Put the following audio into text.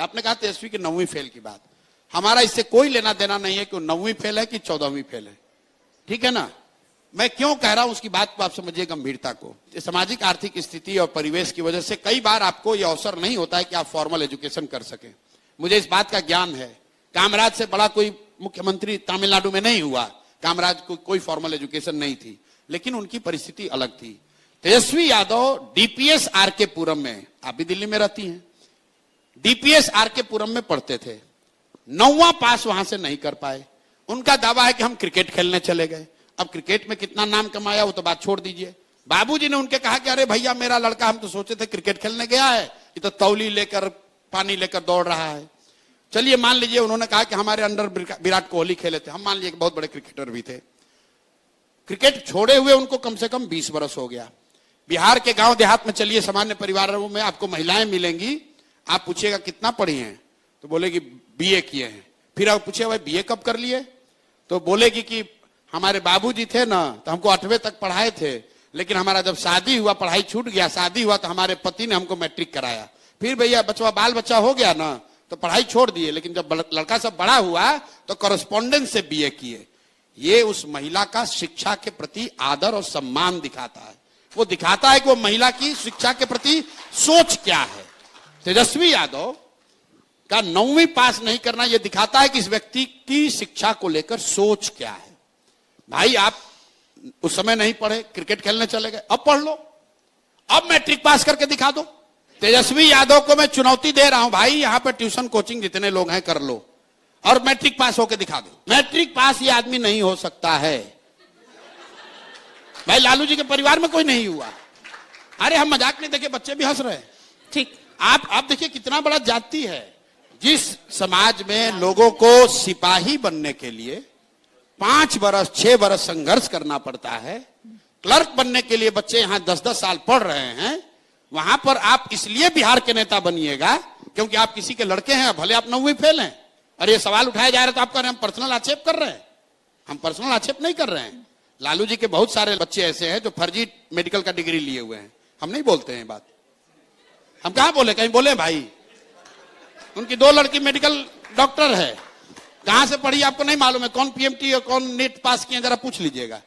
आपने कहा तेजस्वी की 9वीं फेल की बात, हमारा इससे कोई लेना देना नहीं है कि 9वीं फेल है कि 14वीं फेल है, ठीक है ना। मैं क्यों कह रहा हूं उसकी बात को आप समझिए गंभीरता को। सामाजिक आर्थिक स्थिति और परिवेश की वजह से कई बार आपको यह अवसर नहीं होता है कि आप फॉर्मल एजुकेशन कर सके। मुझे इस बात का ज्ञान है। कामराज से बड़ा कोई मुख्यमंत्री तमिलनाडु में नहीं हुआ, कामराज को कोई फॉर्मल एजुकेशन नहीं थी, लेकिन उनकी परिस्थिति अलग थी। तेजस्वी यादव डीपीएस आरके पुरम में, आप भी दिल्ली में रहती हैं, डीपीएस आरके पुरम में पढ़ते थे, 9वां पास वहां से नहीं कर पाए। उनका दावा है कि हम क्रिकेट खेलने चले गए। अब क्रिकेट में कितना नाम कमाया वो तो बात छोड़ दीजिए। बाबूजी ने उनके कहा कि अरे भैया मेरा लड़का, हम तो सोचे थे क्रिकेट खेलने गया है, ये तो तौली लेकर पानी लेकर दौड़ रहा है। चलिए मान लीजिए उन्होंने कहा कि हमारे अंडर विराट कोहली खेले थे, हम मान लीजिए बहुत बड़े क्रिकेटर भी थे। क्रिकेट छोड़े हुए उनको कम से कम 20 वर्ष हो गया। बिहार के गांव देहात में चलिए, सामान्य परिवारों में आपको महिलाएं मिलेंगी, आप पूछिएगा कितना पढ़ी हैं तो बोलेगी बीए किए हैं। फिर आप पूछिए भाई बीए कब कर लिए तो बोलेगी कि हमारे बाबूजी थे ना तो हमको 8वीं तक पढ़ाए थे, लेकिन हमारा जब शादी हुआ पढ़ाई छूट गया, शादी हुआ तो हमारे पति ने हमको मैट्रिक कराया। फिर भैया बचवा बाल बच्चा हो गया ना तो पढ़ाई छोड़ दिए, लेकिन जब लड़का सब बड़ा हुआ तो कॉरेस्पॉन्डेंस से बीए किए। ये उस महिला का शिक्षा के प्रति आदर और सम्मान दिखाता है। वो दिखाता है कि वो महिला की शिक्षा के प्रति सोच क्या है। तेजस्वी यादव का 9वीं पास नहीं करना यह दिखाता है कि इस व्यक्ति की शिक्षा को लेकर सोच क्या है। भाई आप उस समय नहीं पढ़े, क्रिकेट खेलने चले गए, अब पढ़ लो, अब मैट्रिक पास करके दिखा दो। तेजस्वी यादव को मैं चुनौती दे रहा हूं, भाई यहां पर ट्यूशन कोचिंग जितने लोग हैं कर लो और मैट्रिक पास होकर दिखा दो। मैट्रिक पास ये आदमी नहीं हो सकता है। भाई लालू जी के परिवार में कोई नहीं हुआ। अरे हम मजाक नहीं, देखिए बच्चे भी हंस रहे हैं। ठीक, आप देखिए कितना बड़ा जाति है। जिस समाज में लोगों को सिपाही बनने के लिए 5 वर्ष 6 वर्ष संघर्ष करना पड़ता है, क्लर्क बनने के लिए बच्चे यहां 10-10 साल पढ़ रहे हैं, वहां पर आप इसलिए बिहार के नेता बनिएगा क्योंकि आप किसी के लड़के हैं, भले आप 9वीं फेल हैं। और ये सवाल उठाया जा रहा है तो आप कह रहे हैं हम पर्सनल आक्षेप कर रहे हैं। हम पर्सनल आक्षेप नहीं कर रहे हैं। लालू जी के बहुत सारे बच्चे ऐसे हैं जो फर्जी मेडिकल का डिग्री लिए हुए हैं। हम नहीं बोलते हैं बात, हम कहां बोले, कहीं बोले भाई। उनकी 2 लड़की मेडिकल डॉक्टर है, कहां से पढ़ी आपको नहीं मालूम है, कौन पीएमटी और कौन नीट पास किए जरा पूछ लीजिएगा।